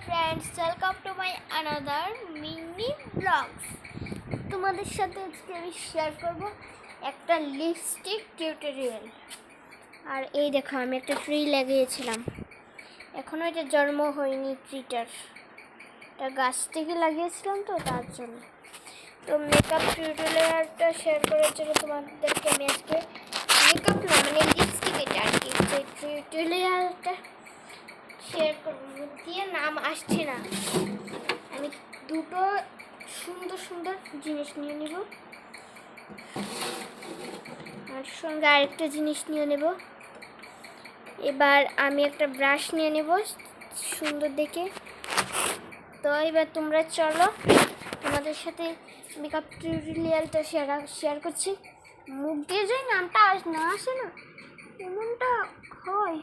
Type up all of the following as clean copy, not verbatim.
friends, welcome to my another mini vlogs. তোমাদের সাথে আজকে আমি শেয়ার করব একটা লিপস্টিক টিউটোরিয়াল। আর এই দেখো আমি একটা ট্রি লাগিয়েছিলাম, এখনো এটা জন্ম হয়নি। ট্রিটার এটা গাছ থেকে লাগিয়েছিলাম তো তার জন্য। তো মেকআপ টিউটোরিয়ালটা শেয়ার করার জন্য তোমাদেরকে আমি আজকে মেকআপ না মানে লিপস্টিক এটা আর কি যে টিউটোরিয়ালটা শেয়ার করব। দিয়ে নাম আসছে না, আমি দুটো সুন্দর সুন্দর জিনিস নিয়ে নেব, আর সঙ্গে আরেকটা জিনিস নিয়ে নেব। এবার আমি একটা ব্রাশ নিয়ে নেব সুন্দর দেখে। তো এবার তোমরা চলো তোমাদের সাথে মেকআপ টিউটোরিয়ালটা শেয়ার করছি। মুখ দিয়ে যাই নামটা না আসে না, এমনটা হয়।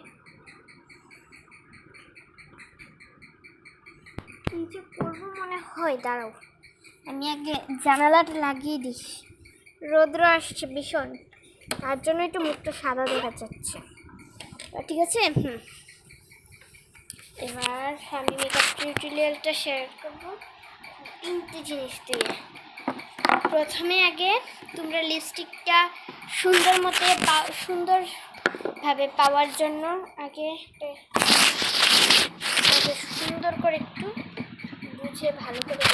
নিচে পড়বো মনে হয়, দাঁড়াও আমি আগে জানালাটা লাগিয়ে দিই। রৌদ্র আসছে ভীষণ, তার জন্য একটু মুখটা সাদা দেখা যাচ্ছে। ঠিক আছে, এবার আমি মেকআপ টিউটোরিয়ালটা শেয়ার করবো তিনটে জিনিস দিয়ে। প্রথমে আগে তোমরা লিপস্টিকটা সুন্দরভাবে পাওয়ার জন্য আগে সুন্দর করে একটু বুঝে ভালো করে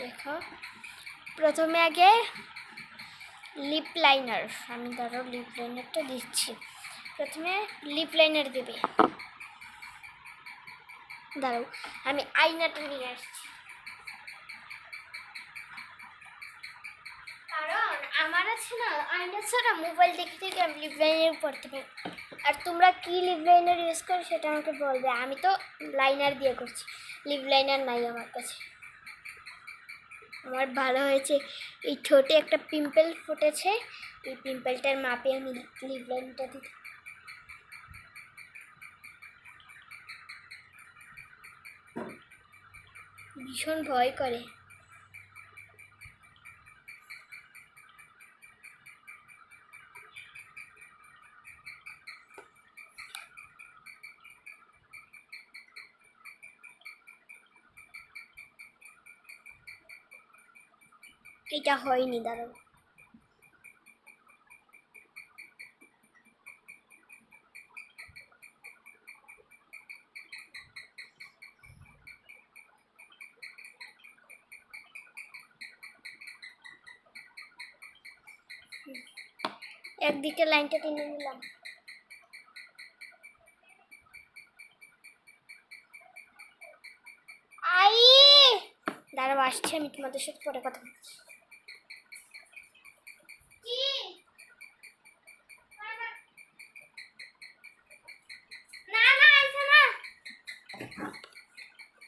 দেখো। প্রথমে আগে লিপ লাইনার, আমি ধরো লিপ লাইনারটা দিচ্ছি। প্রথমে লিপ লাইনার দেবে, দাঁড়াও আমি আয়নাটা নিয়ে আসছি, কারণ আমার আছে না আয়না ছাড়া মোবাইল দেখে দেখে আমি লিপ লাইনার পড়তে পারি। আর তোমরা কি লিপ লাইনার ইউজ করো সেটা আমাকে বলবে। আমি তো লাইনার দিয়ে করছি, লিপ লাইনার নাই আমার কাছে। আমার ভালো হয়েছে, এই ঠোঁটে একটা পিম্পল ফুটেছে, এই পিম্পলটার মাপে আমি লিপ লাইনারটা দিই। ভীষণ ভয় করে। এটা হয়নি, দাঁড়াও একদিকে লাইনটা টেনে নিলাম। দাঁড়াও আসছে, আমি তোমাদের সাথে পরে কথা বলছি।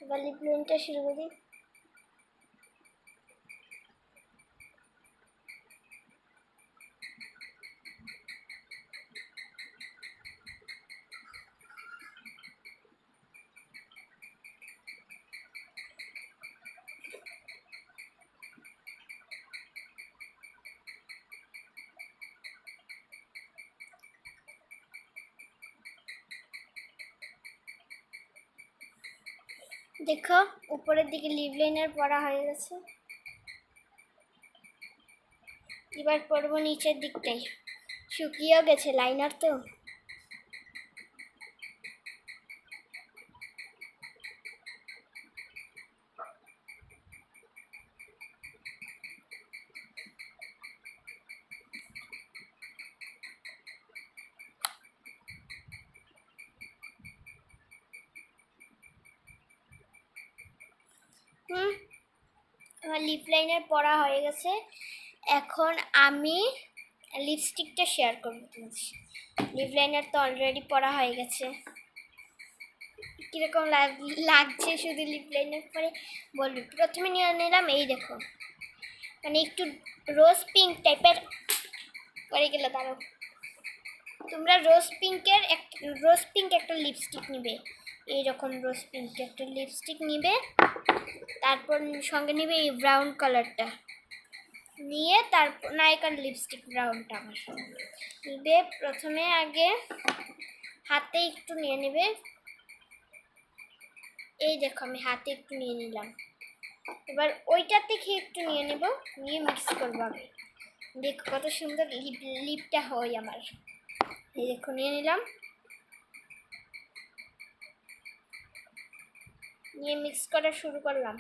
এবার লিপ লাইনটা শুরু করি। দেখো উপরের দিকে লিপ লাইনার পরা হয়ে গেছে, এবার পরবো নিচের দিকটাই। শুকিয়েও গেছে লাইনার তো। আমার লিপ লাইনার পরা হয়ে গেছে। এখন আমি লিপস্টিকটা শেয়ার করবো তোমাদের। লিপ লাইনার তো অলরেডি পরা হয়ে গেছে, কীরকম লাগছে শুধু লিপ লাইনার পরে বলবি। প্রথমে নিয়ে নিলাম এই দেখো, মানে একটু রোজ পিঙ্ক টাইপের পরে গেলে। দাঁড়াও তোমরা রোজ পিঙ্ক একটা লিপস্টিক নিবে, এইরকম রোজ পিঙ্ক একটা লিপস্টিক নিবে। তারপর সঙ্গে নিবে এই ব্রাউন কালারটা, নিয়ে তারপর নায়িকার লিপস্টিক ব্রাউনটা আমার নিবে। প্রথমে আগে হাতে একটু নিয়ে নেবে, এই দেখো আমি হাতে একটু নিয়ে নিলাম। এবার ওইটার থেকে একটু নিয়ে নেব, নিয়ে মিক্স করবো আগে। দেখো কত সুন্দর লিপটা হয় আমার। এই দেখো নিয়ে নিলাম, নিয়ে মিক্স করা শুরু করলাম।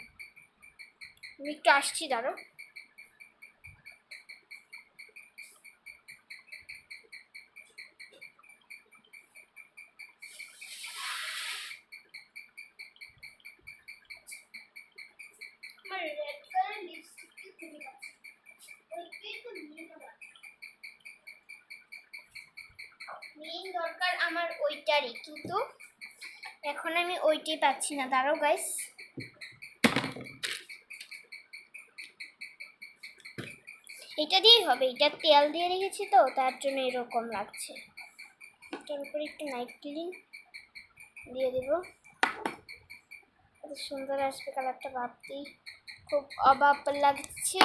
আমি একটু আসছি, দাঁড়ো। আমার রেড কালার লিপস্টিকটা খুঁজে পাচ্ছি, ওইটাই তো মেইন দরকার আমার ওইটারই, কিন্তু এখন আমি ওইটাই পাচ্ছি না। দাঁড়াও গাইস, এটা দিয়েই হবে। এটা তেল দিয়ে রেখেছি তো, তার জন্য এরকম লাগছে। এটার উপরে একটু নাইট ক্লিন দিয়ে দেব, কত সুন্দর আসবে কালারটা, ভাবতেই খুব অবাক লাগছে।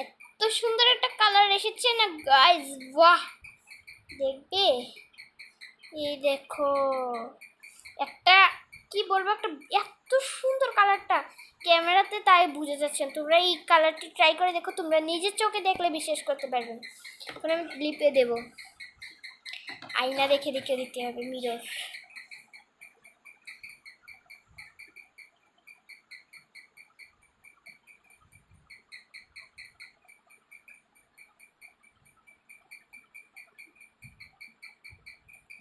এত সুন্দর একটা কালার এসেছে না গাইস, বাহ! দেখবে, এই দেখো একটা কি বলবো, একটা এত সুন্দর কালারটা ক্যামেরাতে তাই বুঝে যাচ্ছে। তোমরা এই কালারটি ট্রাই করে দেখো, তোমরা নিজের চোখে দেখলে বিশ্বাস করতে পারবে। এখন আমি লিপে দেব, আয়না রেখে রেখে দিতে হবে, মিরর।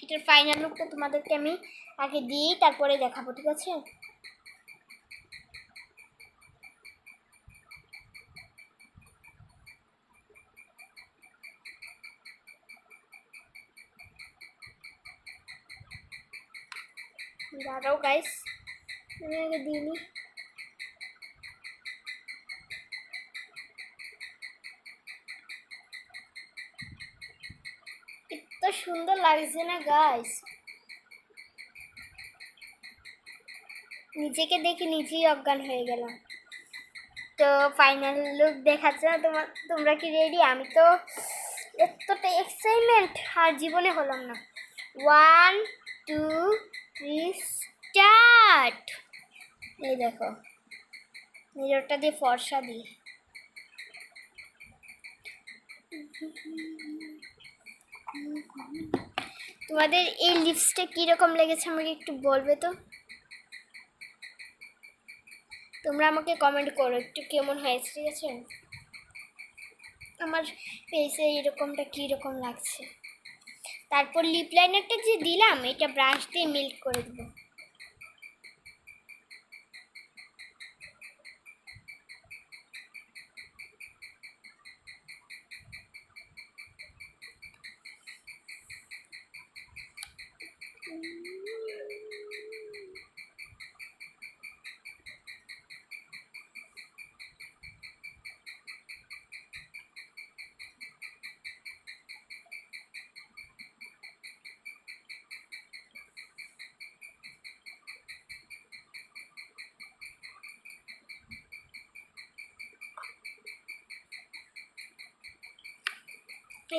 এটার ফাইনাল লুকটা তোমাদেরকে আমি আগে দিই, তারপরে দেখাবো, ঠিক আছে? দাঁড়াও গাইস, আমি আগে দিইনি। এত সুন্দর লাগছে না গাইস, নিজেকে দেখে নিজেই অজ্ঞান হয়ে গেলাম। তো ফাইনাল লুক দেখাচ্ছে না তোমরা কি রেডি? আমি তো এতটা এক্সাইটমেন্ট আর জীবনে হলাম না। 1 2 3 স্টার্ট। এই দেখো মিররটা দিয়ে ফর্সা দিই। তোমাদের এই লিপস্টিক কিরকম লেগেছে আমাকে একটু বলবে তো, তোমরা আমাকে কমেন্ট করো একটু কেমন হয়েছে, ঠিক আছে? আমার ফেসে এরকমটা কীরকম লাগছে। তারপর লিপ লাইনারটা যে দিলাম, এটা ব্রাশ দিয়ে মিল্ক করে দেবো।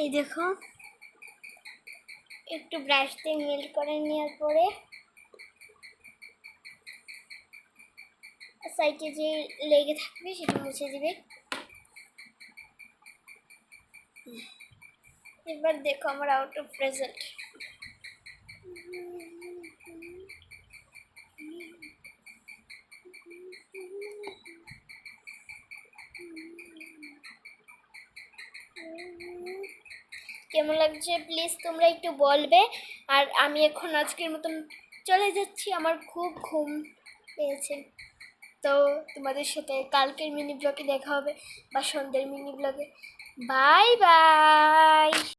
এই দেখো একটু ব্রাশ দিয়ে মিল্ক করে নেওয়ার পরে সাইডে যে লেগে থাকবে সেটা মুছে দিবে। এবার দেখো আমার আউট অফ রেজাল্ট। কেমন লাগছে প্লিজ তোমরা একটু বলবে। আর আমি এখন আজকের মতন চলে যাচ্ছি, আমার খুব ঘুম পেয়েছে। তো তোমাদের সাথে কালকের মিনি ব্লগে দেখা হবে, বা সন্ধ্যের মিনি ব্লগে। Bye bye.